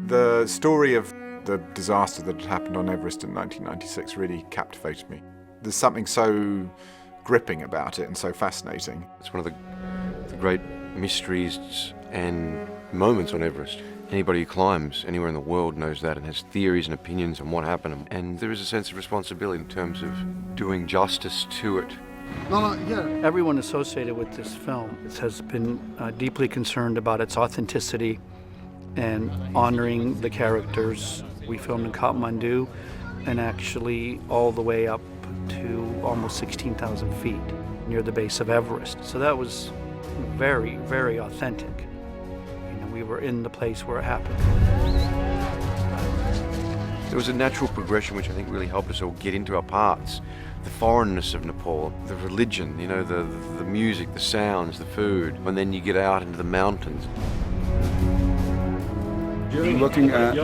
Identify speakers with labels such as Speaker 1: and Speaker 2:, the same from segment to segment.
Speaker 1: The story of the disaster that had happened on Everest in 1996 really captivated me. There's something so gripping about it and so fascinating.
Speaker 2: It's one of the great mysteries and moments on Everest. Anybody who climbs anywhere in the world knows that and has theories and opinions on what happened. And there is a sense of responsibility in terms of doing justice to it.
Speaker 3: Everyone associated with this film has been deeply concerned about its authenticity and honoring the characters. We filmed in Kathmandu and actually all the way up to almost 16,000 feet near the base of Everest. So that was very, very authentic. You know, we were in the place where it happened.
Speaker 2: There was a natural progression which I think really helped us all get into our parts. The foreignness of Nepal, the religion, you know, the music, the sounds, the food, and then you get out into the mountains.
Speaker 4: Looking at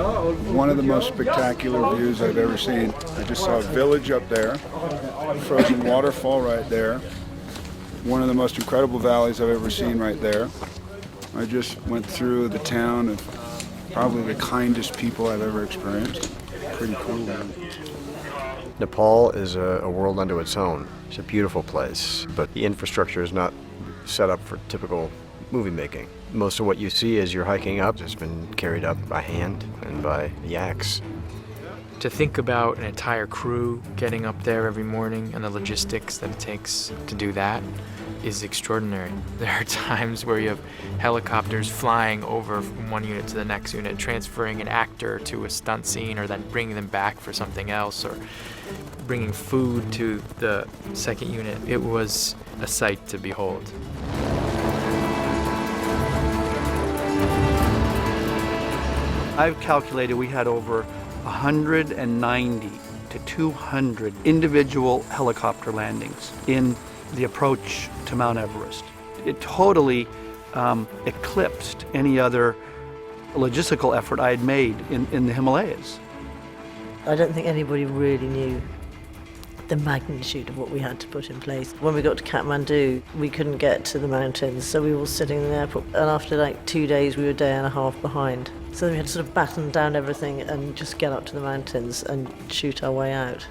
Speaker 4: one of the most spectacular views I've ever seen. I just saw a village up there, a frozen waterfall right there, one of the most incredible valleys I've ever seen right there. I just went through the town of probably the kindest people I've ever experienced. Pretty cool, man.
Speaker 5: Nepal is a world unto its own. It's a beautiful place, but the infrastructure is not set up for typical movie making. Most of what you see as you're hiking up has been carried up by hand and by yaks.
Speaker 6: To think about an entire crew getting up there every morning and the logistics that it takes to do that is extraordinary. There are times where you have helicopters flying over from one unit to the next unit, transferring an actor to a stunt scene or then bringing them back for something else, or bringing food to the second unit. It was a sight to behold.
Speaker 3: I've calculated we had over 190 to 200 individual helicopter landings in the approach to Mount Everest. It totally eclipsed any other logistical effort I had made in the Himalayas.
Speaker 7: I don't think anybody really knew the magnitude of what we had to put in place. When we got to Kathmandu, we couldn't get to the mountains, so we were sitting in the airport, and after like 2 days, we were a day and a half behind. So we had to sort of batten down everything and just get up to the mountains and shoot our way out.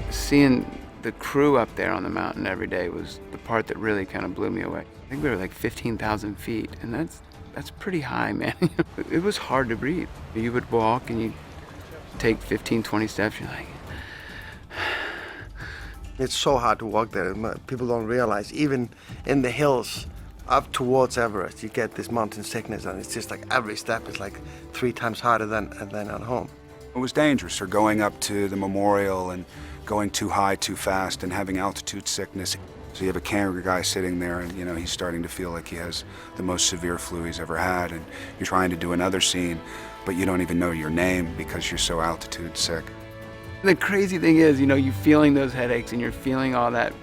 Speaker 8: Seeing the crew up there on the mountain every day was the part that really kind of blew me away. I think we were like 15,000 feet, and that's pretty high, man. It was hard to breathe. You would walk and you'd take 15, 20 steps, you're like...
Speaker 9: It's so hard to walk there. People don't realize, even in the hills up towards Everest, you get this mountain sickness, and it's just like every step is like 3 times harder than at home.
Speaker 4: It was dangerous, or going up to the memorial and going too high too fast and having altitude sickness. So you have a camera guy sitting there and, you know, he's starting to feel like he has the most severe flu he's ever had, and you're trying to do another scene, but you don't even know your name because you're so altitude sick.
Speaker 8: The crazy thing is, you know, you're feeling those headaches and you're feeling all that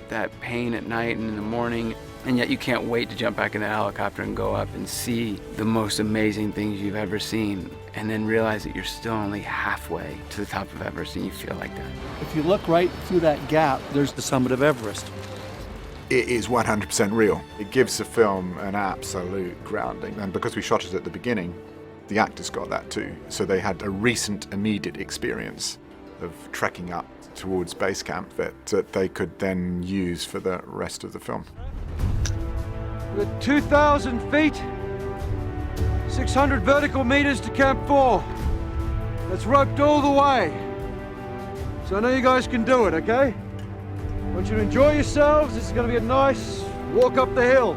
Speaker 8: pain at night and in the morning, and yet you can't wait to jump back in the helicopter and go up and see the most amazing things you've ever seen, and then realize that you're still only halfway to the top of Everest, and you feel like that.
Speaker 3: If you look right through that gap, there's the summit of Everest.
Speaker 1: It is 100% real. It gives the film an absolute grounding, and because we shot it at the beginning, the actors got that too. So they had a recent, immediate experience of trekking up towards base camp that they could then use for the rest of the film.
Speaker 10: We're at 2,000 feet, 600 vertical meters to Camp 4. That's roped all the way. So I know you guys can do it, okay? I want you to enjoy yourselves. This is going to be a nice walk up the hill.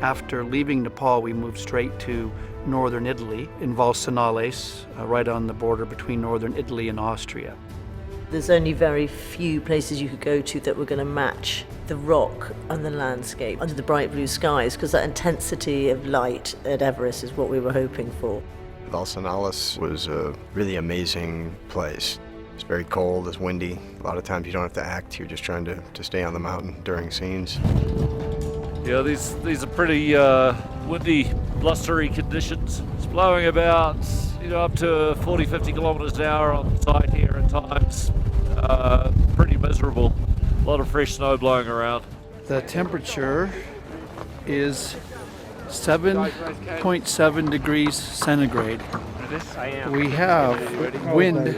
Speaker 3: After leaving Nepal, we moved straight to northern Italy, in Valsanales, right on the border between northern Italy and Austria.
Speaker 7: There's only very few places you could go to that were going to match the rock and the landscape under the bright blue skies, because that intensity of light at Everest is what we were hoping for.
Speaker 5: Valsanales was a really amazing place. It's very cold, it's windy. A lot of times you don't have to act, you're just trying to stay on the mountain during scenes.
Speaker 11: Yeah, these are pretty windy, blustery conditions. It's blowing about, up to 40, 50 kilometers an hour on site here at times. Pretty miserable. A lot of fresh snow blowing around.
Speaker 3: The temperature is 7.7 degrees centigrade. We have wind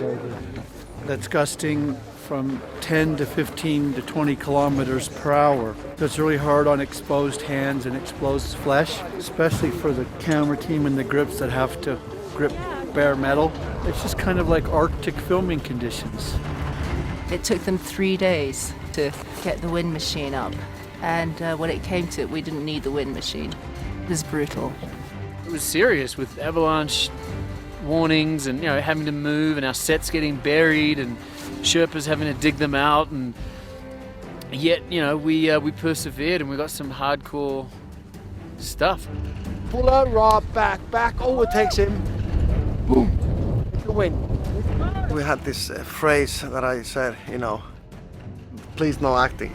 Speaker 3: that's gusting from 10 to 15 to 20 kilometers per hour. It's really hard on exposed hands and exposed flesh, especially for the camera team and the grips that have to grip bare metal. It's just kind of like Arctic filming conditions.
Speaker 12: It took them 3 days to get the wind machine up. And when it came to it, we didn't need the wind machine. It was brutal.
Speaker 13: It was serious with avalanche warnings and, having to move and our sets getting buried and Sherpas having to dig them out, and yet, we persevered and we got some hardcore stuff.
Speaker 10: Pull out, Rob, back, over takes him. Boom, the wind.
Speaker 9: We had this phrase that I said, please no acting,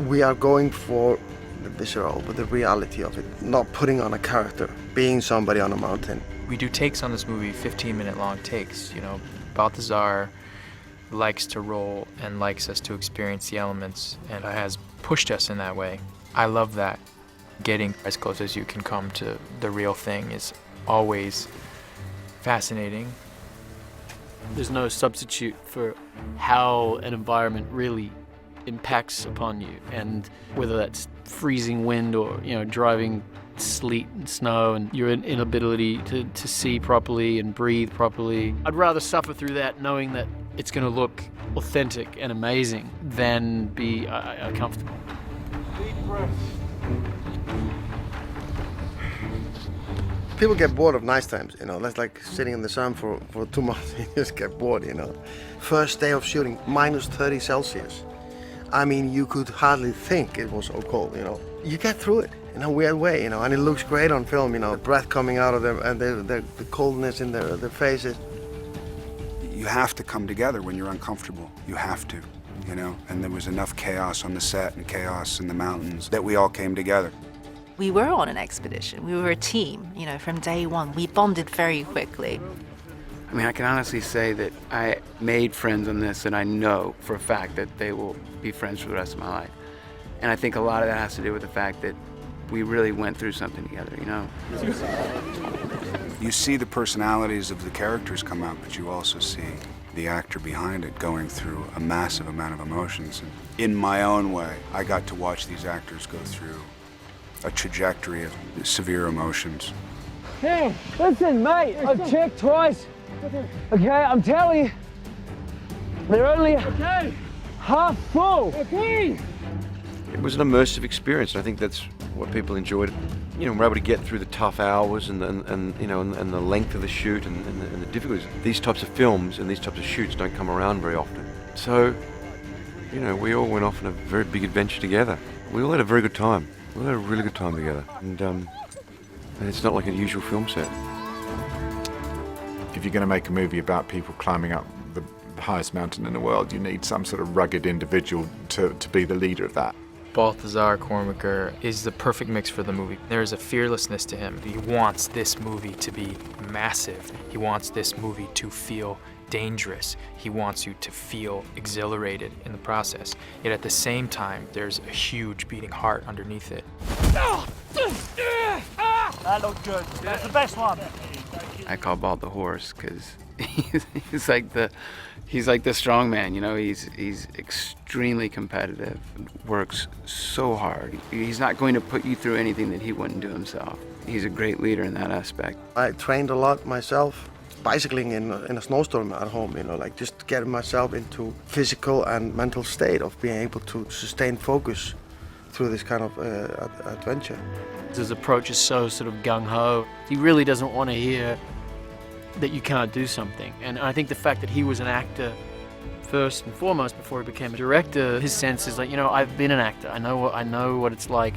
Speaker 9: We are going for the visceral, but the reality of it, not putting on a character, being somebody on a mountain.
Speaker 6: We do takes on this movie, 15-minute long takes. Balthazar likes to roll and likes us to experience the elements and has pushed us in that way. I love that. Getting as close as you can come to the real thing is always fascinating.
Speaker 13: There's no substitute for how an environment really impacts upon you, and whether that's freezing wind or driving sleet and snow and your inability to see properly and breathe properly. I'd rather suffer through that knowing that it's going to look authentic and amazing than be uncomfortable.
Speaker 10: Deep breath.
Speaker 9: People get bored of nice times, That's like sitting in the sun for 2 months. You just get bored, First day of shooting, minus 30 Celsius. I mean, you could hardly think it was so cold, You get through it in a weird way, and it looks great on film, the breath coming out of them and the coldness in their faces.
Speaker 4: You have to come together when you're uncomfortable. You have to, And there was enough chaos on the set and chaos in the mountains that we all came together.
Speaker 12: We were on an expedition. We were a team, from day one. We bonded very quickly.
Speaker 8: I mean, I can honestly say that I made friends on this, and I know for a fact that they will be friends for the rest of my life. And I think a lot of that has to do with the fact that we really went through something together,
Speaker 4: You see the personalities of the characters come out, but you also see the actor behind it going through a massive amount of emotions. And in my own way, I got to watch these actors go through a trajectory of severe emotions.
Speaker 10: Hey, listen, mate, I've checked twice. Okay, I'm telling you, they're only half full. Okay.
Speaker 2: It was an immersive experience, and I think that's what people enjoyed. We're able to get through the tough hours and the length of the shoot and the difficulties. These types of films and these types of shoots don't come around very often. So, we all went off on a very big adventure together. We all had a very good time. We all had a really good time together, and it's not like a usual film set.
Speaker 1: If you're going to make a movie about people climbing up the highest mountain in the world, you need some sort of rugged individual to be the leader of that.
Speaker 6: Balthazar Kormaker is the perfect mix for the movie. There is a fearlessness to him. He wants this movie to be massive. He wants this movie to feel dangerous. He wants you to feel exhilarated in the process. Yet at the same time, there's a huge beating heart underneath it.
Speaker 10: That looked good. That's the best one.
Speaker 8: I call Bald the horse because he's like the strong man, He's extremely competitive, works so hard. He's not going to put you through anything that he wouldn't do himself. He's a great leader in that aspect.
Speaker 9: I trained a lot myself, bicycling in a snowstorm at home, just getting myself into physical and mental state of being able to sustain focus through this kind of adventure.
Speaker 13: His approach is so sort of gung-ho. He really doesn't want to hear that you can't do something. And I think the fact that he was an actor first and foremost before he became a director, his sense is like, I've been an actor. I know what it's like,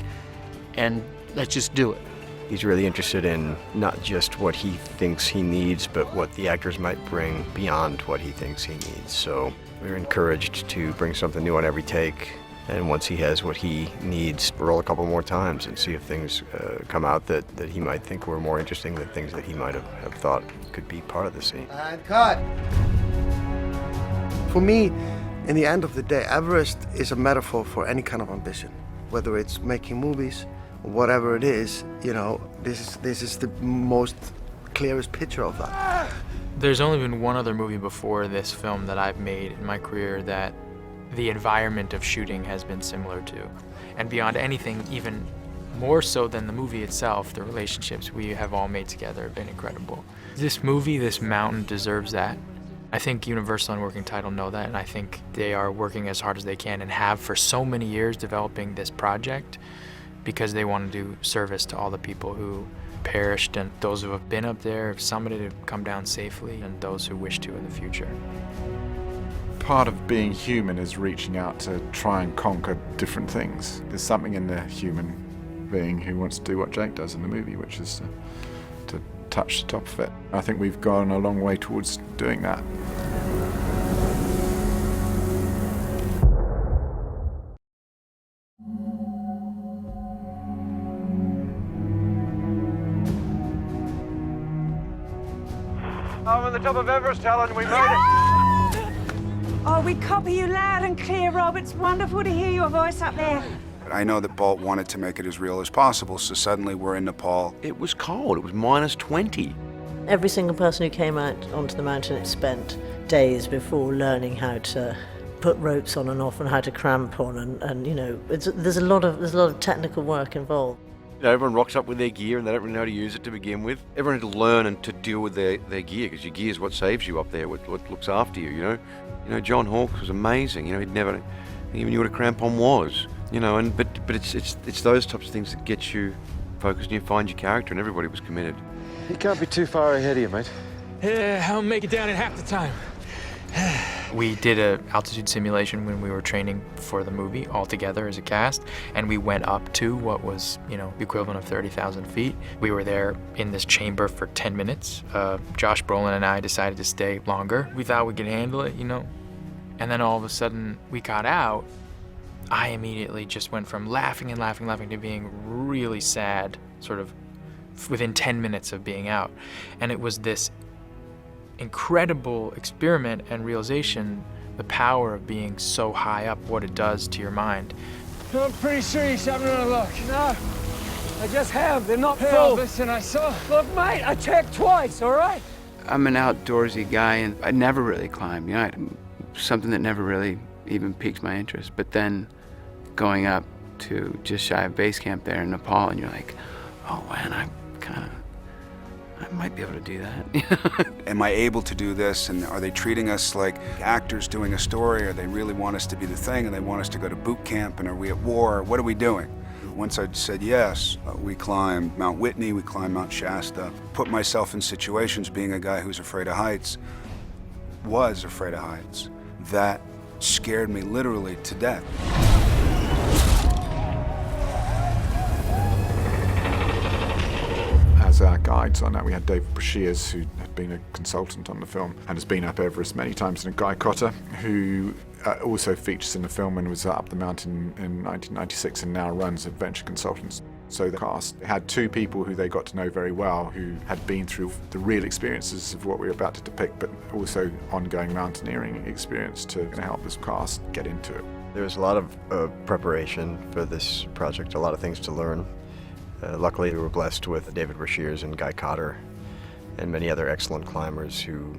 Speaker 13: and let's just do it.
Speaker 5: He's really interested in not just what he thinks he needs, but what the actors might bring beyond what he thinks he needs. So we're encouraged to bring something new on every take. And once he has what he needs, roll a couple more times and see if things come out that he might think were more interesting than things that he might have thought could be part of the scene.
Speaker 9: And cut! For me, in the end of the day, Everest is a metaphor for any kind of ambition. Whether it's making movies, whatever it is, you know, this is the most clearest picture of that.
Speaker 6: There's only been one other movie before this film that I've made in my career that the environment of shooting has been similar to. And beyond anything, even more so than the movie itself, the relationships we have all made together have been incredible. This movie, this mountain, deserves that. I think Universal and Working Title know that, and I think they are working as hard as they can and have for so many years developing this project because they want to do service to all the people who perished and those who have been up there, have summited, have come down safely, and those who wish to in the future.
Speaker 1: Part of being human is reaching out to try and conquer different things. There's something in the human being who wants to do what Jake does in the movie, which is to touch the top of it. I think we've gone a long way towards doing that.
Speaker 10: I'm on the top of Everest, Helen. We made it.
Speaker 14: Oh, we copy you loud and clear, Rob. It's wonderful to hear your voice up there.
Speaker 4: I know that Bolt wanted to make it as real as possible, so suddenly we're in Nepal.
Speaker 2: It was cold. It was minus 20.
Speaker 7: Every single person who came out onto the mountain spent days before learning how to put ropes on and off and how to cramp on, and you know, there's a lot of technical work involved.
Speaker 2: You know, everyone rocks up with their gear and they don't really know how to use it to begin with. Everyone had to learn and to deal with their gear, because your gear is what saves you up there, what looks after you, you know. You know, John Hawkes was amazing. You know, he even knew what a crampon was. You know, but it's those types of things that get you focused and you find your character, and everybody was committed.
Speaker 10: You can't be too far ahead of you, mate.
Speaker 6: Yeah, I'll make it down in half the time. We did an altitude simulation when we were training for the movie all together as a cast, and we went up to what was, you know, the equivalent of 30,000 feet. We were there in this chamber for 10 minutes. Josh Brolin and I decided to stay longer. We thought we could handle it, you know. And then all of a sudden we got out. I immediately just went from laughing and laughing to being really sad, sort of within 10 minutes of being out. And it was this incredible experiment and realization, the power of being so high up, what it does to your mind.
Speaker 10: I'm pretty sure you haven't had a look. No, I just have. They're not
Speaker 8: Hey,
Speaker 10: full.
Speaker 8: listen, I saw.
Speaker 10: Look, mate, I checked twice, all right?
Speaker 8: I'm an outdoorsy guy, and I never really climbed. You know, something that never really even piqued my interest. But then going up to just shy of base camp there in Nepal, and you're like, oh man, I might be able to do that.
Speaker 4: Am I able to do this? And are they treating us like actors doing a story? Or they really want us to be the thing, and they want us to go to boot camp? And are we at war? What are we doing? Once I said yes, we climbed Mount Whitney, we climbed Mount Shasta. Put myself in situations, being a guy who's afraid of heights, was afraid of heights. That scared me literally to death.
Speaker 1: As our guides on that, we had David Brashears, who had been a consultant on the film and has been up Everest many times, and a Guy Cotter, who also features in the film and was up the mountain in 1996 and now runs Adventure Consultants. So the cast had two people who they got to know very well, who had been through the real experiences of what we were about to depict, but also ongoing mountaineering experience to help this cast get into it.
Speaker 5: There was a lot of preparation for this project, a lot of things to learn. Luckily, we were blessed with David Brashears and Guy Cotter and many other excellent climbers who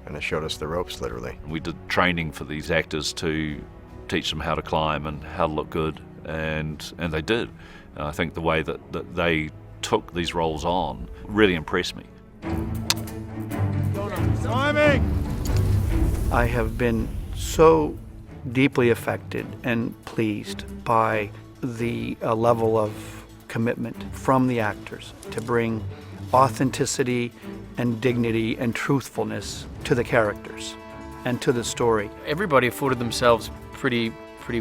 Speaker 5: kind of showed us the ropes, literally.
Speaker 11: We did training for these actors to teach them how to climb and how to look good, and they did. And I think the way that they took these roles on really impressed me.
Speaker 3: Climbing! I have been so deeply affected and pleased by the level of commitment from the actors to bring authenticity and dignity and truthfulness to the characters and to the story.
Speaker 13: Everybody afforded themselves pretty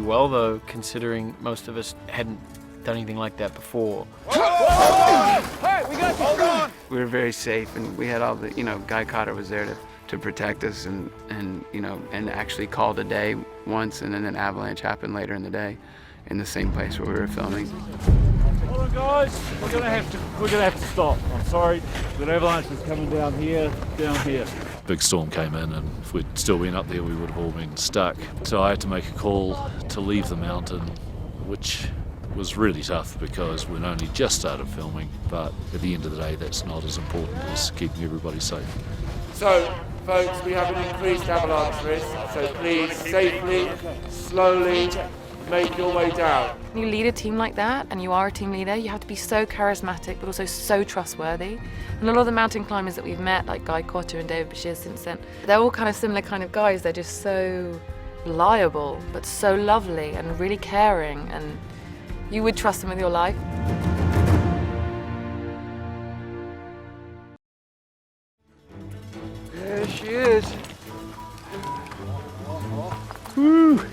Speaker 13: well, though, considering most of us hadn't done anything like that before.
Speaker 10: Hey, we got hold on.
Speaker 8: We were very safe, and we had all the, you know, Guy Cotter was there to protect us, and you know, and actually called a day once, and then an avalanche happened later in the day in the same place where we were filming.
Speaker 11: Hold on, guys. We're gonna have to stop. I'm sorry. The avalanche is coming down here. Big storm came in, and if we'd still been up there, we would have all been stuck. So I had to make a call to leave the mountain, which was really tough because we'd only just started filming, but at the end of the day, that's not as important as keeping everybody safe.
Speaker 15: So, folks, we have an increased avalanche risk, so please safely, slowly make your way down.
Speaker 16: When you lead a team like that, and you are a team leader, you have to be so charismatic, but also so trustworthy. And a lot of the mountain climbers that we've met, like Guy Cotter and David Bashir since then, they're all kind of similar kind of guys. They're just so reliable, but so lovely and really caring, and you would trust them with your life.
Speaker 10: There she is. Woo!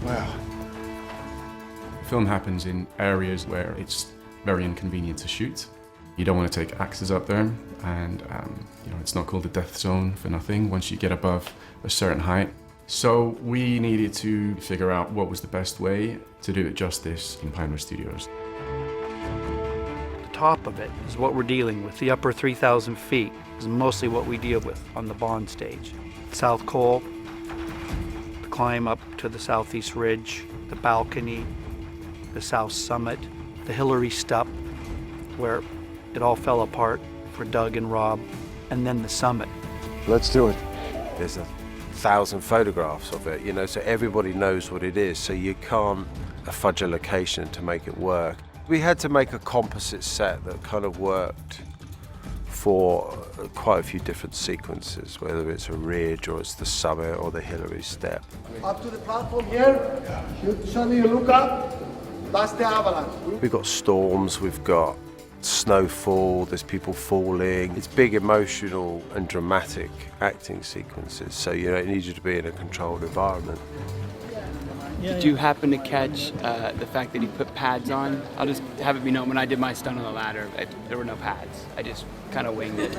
Speaker 17: Wow. Film happens in areas where it's very inconvenient to shoot. You don't want to take actors up there, and it's not called the death zone for nothing once you get above a certain height. So we needed to figure out what was the best way to do it justice in Pinewood Studios.
Speaker 3: The top of it is what we're dealing with. The upper 3,000 feet is mostly what we deal with on the Bond stage. South Col, the climb up to the southeast ridge, the balcony, the south summit, the Hillary Stup, where it all fell apart for Doug and Rob, and then the summit.
Speaker 10: Let's do it.
Speaker 18: There's 1,000 photographs of it, so everybody knows what it is, so you can't fudge a location to make it work. We had to make a composite set that kind of worked for quite a few different sequences, whether it's a ridge or it's the summit or the Hillary Step.
Speaker 15: Up to the platform here, suddenly you look up, that's the avalanche.
Speaker 18: We've got storms, we've got snowfall, there's people falling. It's big emotional and dramatic acting sequences, so it needs you to be in a controlled environment.
Speaker 8: Did you happen to catch the fact that he put pads on? I'll just have it be known, when I did my stunt on the ladder, there were no pads. I just kind of winged it.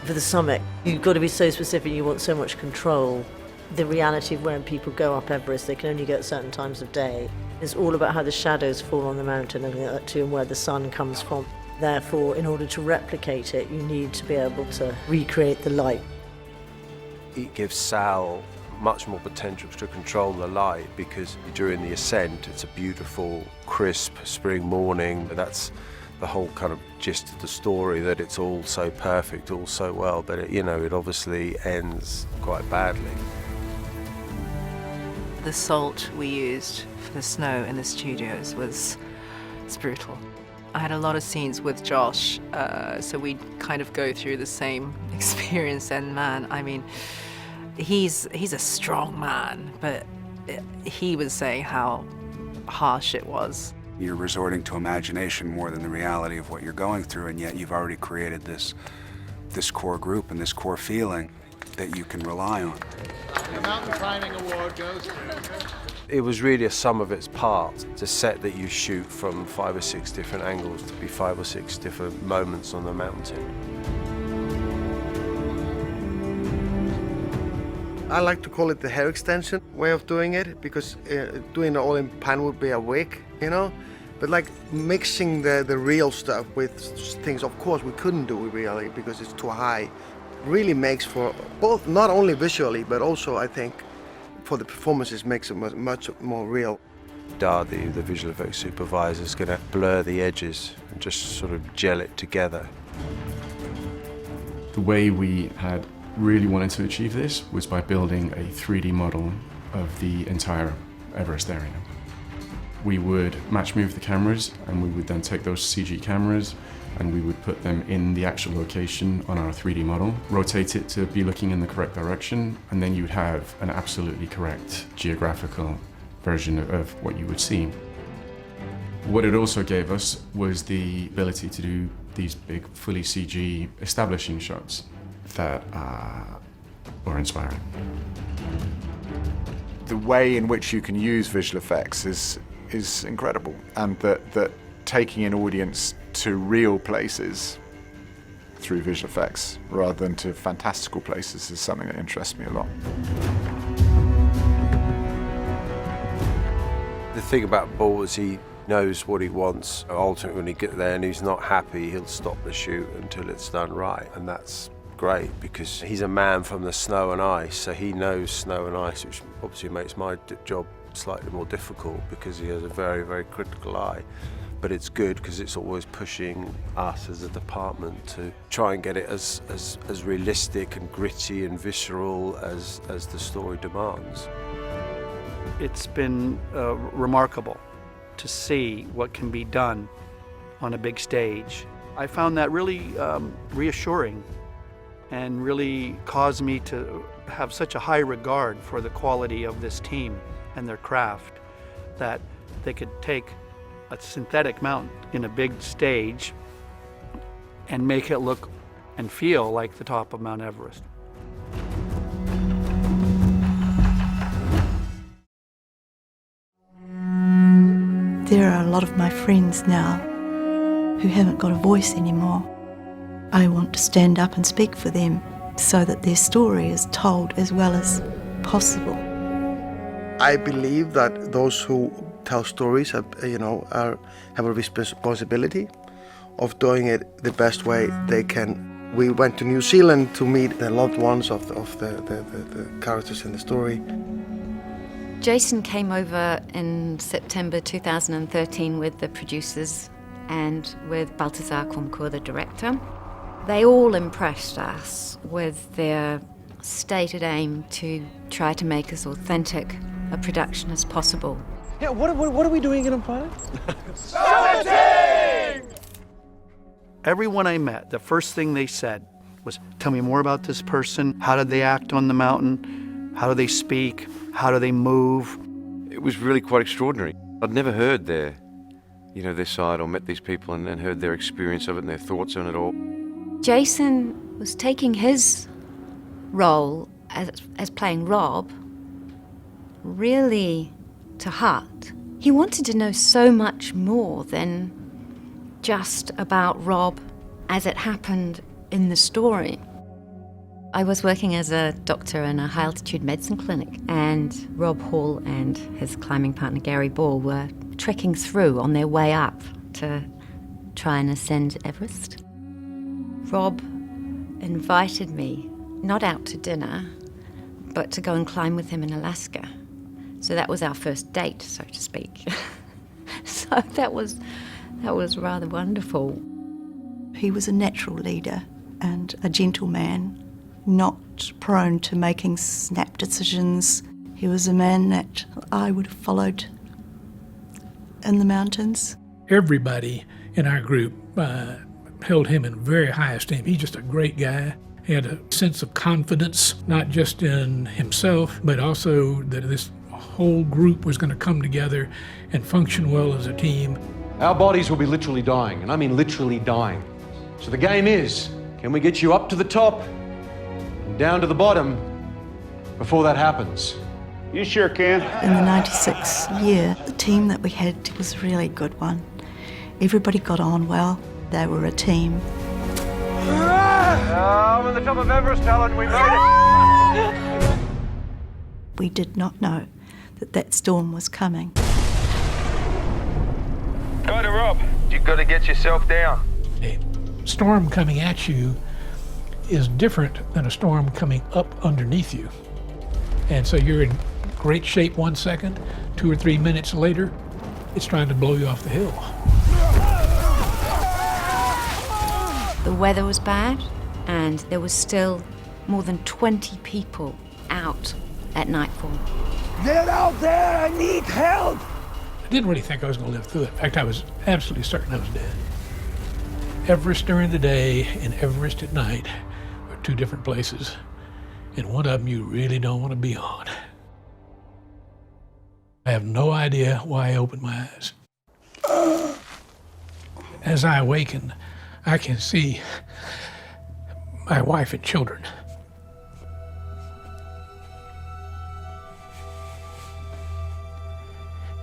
Speaker 7: For the summit, you've got to be so specific, you want so much control. The reality of when people go up Everest, they can only go at certain times of day. It's all about how the shadows fall on the mountain and everything like that too, and where the sun comes from. Therefore, in order to replicate it, you need to be able to recreate the light.
Speaker 18: It gives Sal much more potential to control the light, because during the ascent it's a beautiful, crisp spring morning. That's the whole kind of gist of the story, that it's all so perfect, all so well, but it obviously ends quite badly.
Speaker 12: The salt we used for the snow in the studios was brutal. I had a lot of scenes with Josh, so we'd kind of go through the same experience, and man, I mean, he's a strong man, but he was saying how harsh it was.
Speaker 19: You're resorting to imagination more than the reality of what you're going through, and yet you've already created this core group and this core feeling that you can rely on.
Speaker 15: The mountain climbing award goes.
Speaker 18: It was really a sum of its parts. It's a set that you shoot from 5 or 6 different angles to be 5 or 6 different moments on the mountain.
Speaker 9: I like to call it the hair extension way of doing it, because doing it all in pan would be a wig, But like mixing the real stuff with things, of course, we couldn't do really because it's too high, really makes for both, not only visually, but also I think for the performances makes it much more real.
Speaker 18: Dardi, the visual effects supervisor, is going to blur the edges and just sort of gel it together.
Speaker 17: The way we had really wanted to achieve this was by building a 3D model of the entire Everest area. We would match move the cameras, and we would then take those CG cameras and we would put them in the actual location on our 3D model, rotate it to be looking in the correct direction, and then you'd have an absolutely correct geographical version of what you would see. What it also gave us was the ability to do these big, fully CG establishing shots that were inspiring.
Speaker 1: The way in which you can use visual effects is incredible, and that taking an audience to real places through visual effects rather than to fantastical places is something that interests me a lot.
Speaker 18: The thing about Bull is he knows what he wants. Ultimately, when he gets there and he's not happy, he'll stop the shoot until it's done right, and that's great because he's a man from the snow and ice, so he knows snow and ice, which obviously makes my job slightly more difficult because he has a very, very critical eye. But it's good because it's always pushing us as a department to try and get it as realistic and gritty and visceral as the story demands.
Speaker 3: It's been remarkable to see what can be done on a big stage. I found that really reassuring and really caused me to have such a high regard for the quality of this team and their craft that they could take a synthetic mountain in a big stage and make it look and feel like the top of Mount Everest.
Speaker 20: There are a lot of my friends now who haven't got a voice anymore. I want to stand up and speak for them so that their story is told as well as possible.
Speaker 9: I believe that those who tell stories have a responsibility of doing it the best way they can. We went to New Zealand to meet the loved ones of the characters in the story.
Speaker 21: Jason came over in September 2013 with the producers and with Balthazar Komkur, the director. They all impressed us with their stated aim to try to make as authentic a production as possible.
Speaker 10: Yeah, what are we doing in a planet?
Speaker 3: Everyone I met, the first thing they said was, tell me more about this person. How did they act on the mountain? How do they speak? How do they move?
Speaker 2: It was really quite extraordinary. I'd never heard their side or met these people and heard their experience of it and their thoughts on it all.
Speaker 21: Jason was taking his role as playing Rob really to heart. He wanted to know so much more than just about Rob as it happened in the story. I was working as a doctor in a high-altitude medicine clinic, and Rob Hall and his climbing partner Gary Ball were trekking through on their way up to try and ascend Everest. Rob invited me, not out to dinner, but to go and climb with him in Alaska. So that was our first date, so to speak. So that was rather wonderful.
Speaker 20: He was a natural leader and a gentleman, not prone to making snap decisions. He was a man that I would have followed in the mountains.
Speaker 22: Everybody in our group held him in very high esteem. He's just a great guy. He had a sense of confidence, not just in himself, but also that this whole group was going to come together and function well as a team.
Speaker 10: Our bodies will be literally dying, and I mean literally dying. So the game is, can we get you up to the top and down to the bottom before that happens? You sure can.
Speaker 20: In the 96 year, the team that we had was a really good one. Everybody got on well. They were a team.
Speaker 10: I'm on the top of Everest, Helen. We made it.
Speaker 20: We did not know that storm was coming.
Speaker 10: Go to Rob. You've got to get yourself down.
Speaker 22: A storm coming at you is different than a storm coming up underneath you. And so you're in great shape 1 second, 2 or 3 minutes later, it's trying to blow you off the hill.
Speaker 21: The weather was bad, and there was still more than 20 people out at nightfall.
Speaker 10: Get out there! I need help!
Speaker 22: I didn't really think I was going to live through it. In fact, I was absolutely certain I was dead. Everest during the day and Everest at night are two different places, and one of them you really don't want to be on. I have no idea why I opened my eyes. As I awaken, I can see my wife and children.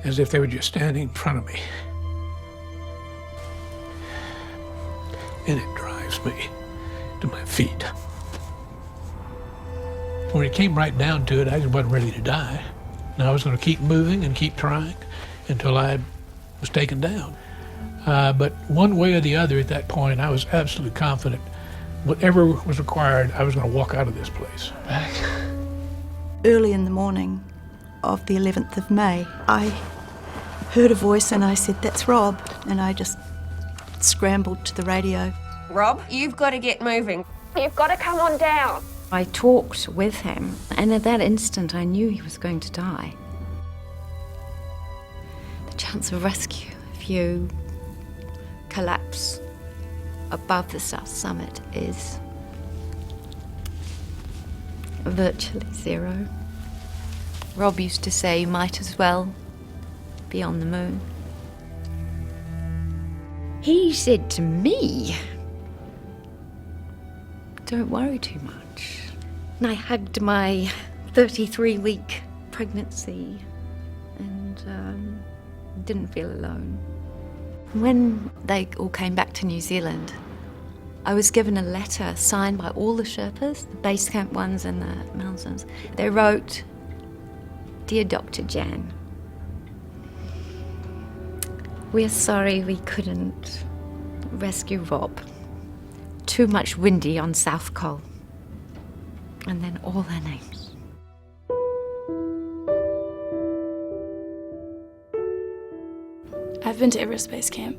Speaker 22: As if they were just standing in front of me. And it drives me to my feet. When it came right down to it, I just wasn't ready to die. And I was going to keep moving and keep trying until I was taken down. But one way or the other at that point, I was absolutely confident whatever was required, I was going to walk out of this place.
Speaker 20: Early in the morning, of the 11th of May. I heard a voice and I said, "That's Rob," and I just scrambled to the radio.
Speaker 6: Rob, you've got to get moving. You've got to come on down.
Speaker 21: I talked with him, and at that instant I knew he was going to die. The chance of rescue, if you collapse above the South Summit, is virtually zero. Rob used to say you might as well be on the moon. He said to me, "Don't worry too much." And I hugged my 33-week pregnancy and didn't feel alone. When they all came back to New Zealand, I was given a letter signed by all the Sherpas, the base camp ones and the mountains. They wrote, "Dear Dr. Jan, we're sorry we couldn't rescue Rob. Too much windy on South Col." And then all their names.
Speaker 14: I've been to Everest Base Camp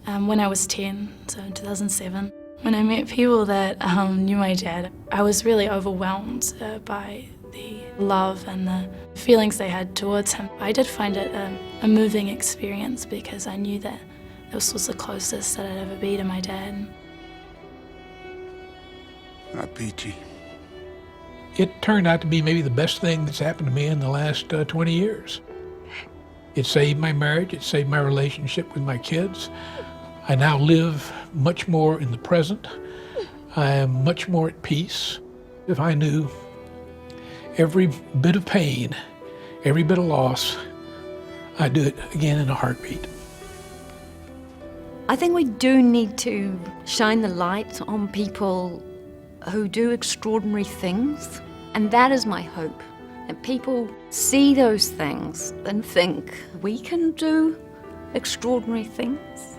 Speaker 14: when I was 10, so in 2007. When I met people that knew my dad, I was really overwhelmed by the love and the feelings they had towards him. I did find it a moving experience because I knew that this was the closest that I'd ever be to my dad.
Speaker 19: Peachy.
Speaker 22: It turned out to be maybe the best thing that's happened to me in the last 20 years. It saved my marriage, it saved my relationship with my kids. I now live much more in the present. I am much more at peace. If I knew every bit of pain, every bit of loss, I'd do it again in a heartbeat.
Speaker 21: I think we do need to shine the light on people who do extraordinary things, and that is my hope, that people see those things and think we can do extraordinary things.